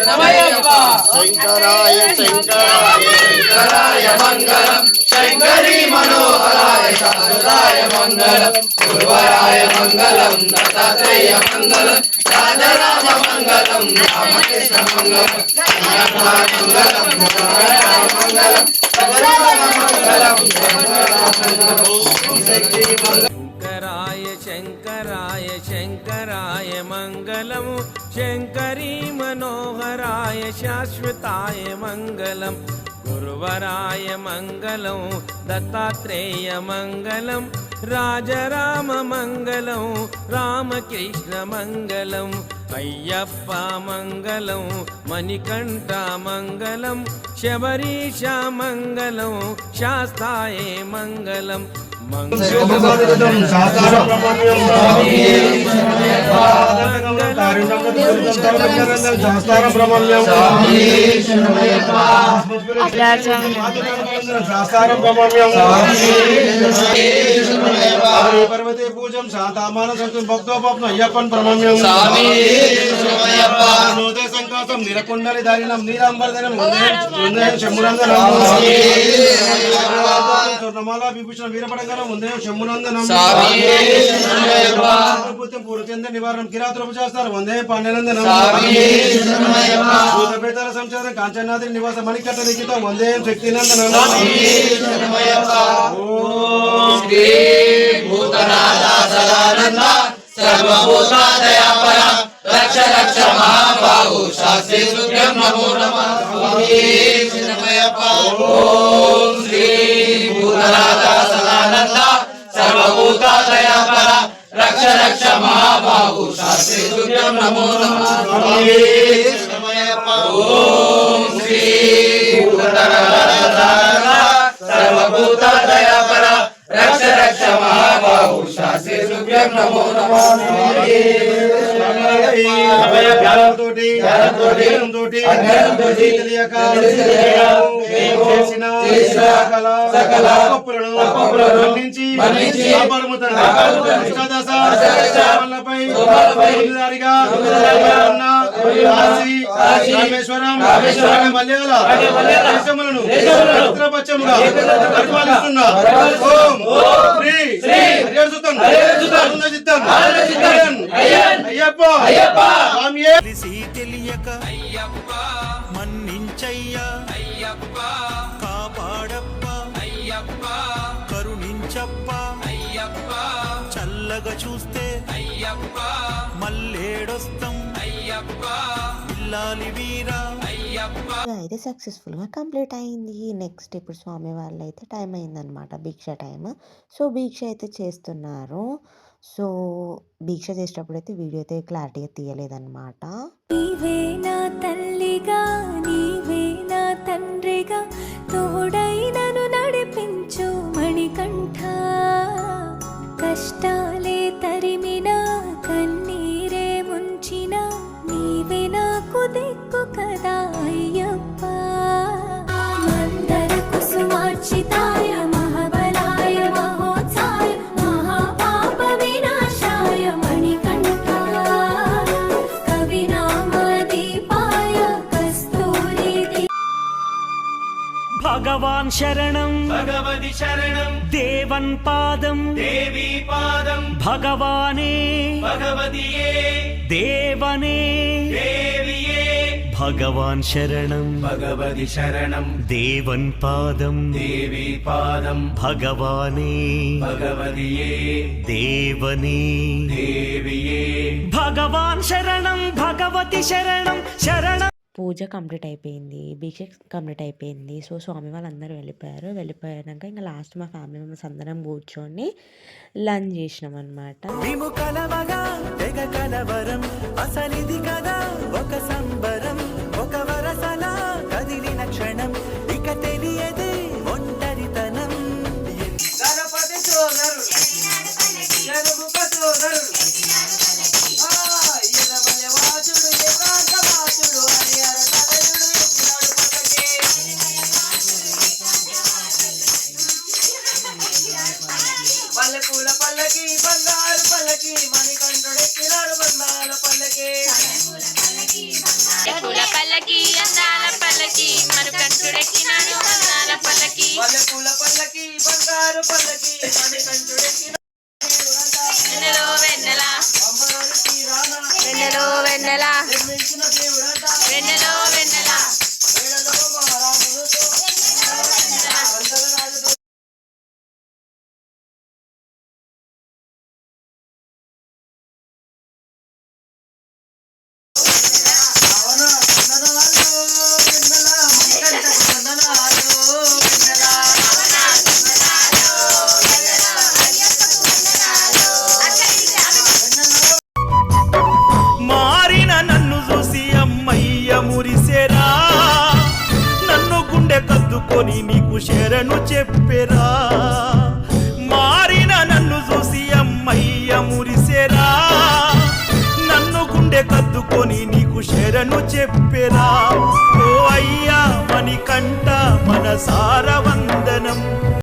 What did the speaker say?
शंकराय शंकराय शंकराय मंगलम शंकरी मनोहराय शाश्वताय मंगलम गुरुवराय मंगलम दत्तात्रेय मंगलम राजाराम मंगलम रामकृष्ण मंगलम मंगलम शंकराय शंकराय शंकराय मंगलम शंकरी मनोहराय शाश्वताय मंगलम गुरुवराय मंगलम दत्तात्रेय मंगलम राजाराम मंगलम रामकृष्ण मंगलम अय्यप्प मंगलम मणिकंठ मंगलम शबरीश मंगलम शास्ताय मंगलम पर्वते पूजम शांतामान भक्तोपम अय्यप्पन प्रमम्यम नोदे संकासम निरकुंडली धारिणम नीलांबरधरम शंभुनंदनम स्वर्णमाला विभूषण वीरपटंगनम वंदे शंभुनंदनम पूर्वचंद्र निवारणम किरातोपचार वंदे पांड्यनंदनम भूतपेतर संचार कांचनाद्रि निवास मणिकंठ लिखित वंदे शक्तिनंदनम श्री भूतनाथ सदानंद सर्वभूतादयापर रक्ष रक्ष महाबाहु शास्त्री सुभ्यं नमो नमः ओम श्री भूतनाथ सदानंद सर्वभूतादयापर रक्ष रक्ष महाबाहु शास्त्री सुभ्यं नमो नमः ओम श्री भूतनाथ सर्वभूतादयापर रक्ष रक्ष महाबाहु शास्त्री सुभ्यं नमो नमः రామేశ్వరం మలయాళ దేశములను పశ్చిమగా పరిపాలిస్తున్న ఓం శ్రీ అయ్యప్ప స్వామియే తెలియక అయ్యప్ప మన్నించయ్యా అయ్యప్ప కాపాడప్ప అయ్యప్ప కరుణించప్ప అయ్యప్ప చల్లగా చూస్తే అయ్యప్ప మల్లేడొస్తాం అయ్యప్ప ఇల్లాలి వీరా అయ్యప్ప. అయితే సక్సెస్ఫుల్గా కంప్లీట్ అయింది. నెక్స్ట్ ఇప్పుడు స్వామి వాళ్ళు అయితే టైం అయిందనమాట, భిక్ష టైం. సో భిక్ష అయితే చేస్తున్నారు. సో భిక్ష చేసేటప్పుడు అయితే వీడియో అయితే క్లారిటీగా తీయలేదన్నమాట. నీవే నా తల్లిగా నీవే నా తండ్రిగా తోడై నన్ను నడిపించు మణికంఠ, కష్టాలే తరిమిన కన్నీరే ముంచిన నీవే నాకు దిక్కు కదా అయ్యప్ప. మందర కుసుమార్చితాయ మహాబలాయ మహోత్సాయ మహాపాప వినాశాయ మణికంఠ, కవినామ దీపాయ కస్తూరి. భగవాన్ శరణం भगवति शरणं దేవన్ పాదం देवी पादं భగవానే भगवतिये దేవనే देविये భగవాన్ శరణం भगवति शरणं దేవన్ పాదం देवी पादं భగవానే भगवतिये దేవనే देविये భగవాన్ శరణం భగవతి శరణం శరణం. పూజ కంప్లీట్ అయిపోయింది, భిక్ష కంప్లీట్ అయిపోయింది. సో స్వామి వాళ్ళందరూ వెళ్ళిపోయాక ఇంకా లాస్ట్ మా ఫ్యామిలీ మెంబర్స్ అందరం కూర్చొని లంచ్ చేసినాం అనమాట. మేము కలవగా తెగ కలవరం అసలిది కదా ఒక సంబరం, ఒక వరసలా కదిలిన క్షణం ఇక తెలియదే ఒంటరితనం. గణపతి సోదరుడు జనముఖ సోదరుడు వాసుడు ఏకాంత వాసుడు హరిహర తనయుడు ఎక్కినాడు పక్కకి మల్లెపూల పల్లకి బంగారు పల్లకి మణికంఠుడు ఎక్కినాడు బంగారు పల్లకి మల్లెపూల పల్లకి బంగారు పల్లకి మణికంఠుడెక్కిన వెన్నెలో వెన్నెల అమ్మవారికి రాన వెన్నెలో వెన్నెల నిర్మించిన దేవుడంట వెన్నెలో వెన్నెల వేళలో మహారాజులతో అందరరాజుతో అవునా వందనాలు వెన్నెల మణికంఠ వందనాలు వెన్నెల మారిన నన్ను చూసి అమ్మయ్య మురిసేరా నన్ను గుండె కద్దుకొని నీకు శరణు చెప్పెరా మారిన నన్ను చూసి అమ్మయ్య మురిసేరా నన్ను గుండె కద్దుకొని నీకు శరణు చెప్పెరా ఓ అయ్యా మణికంఠ మనసారవ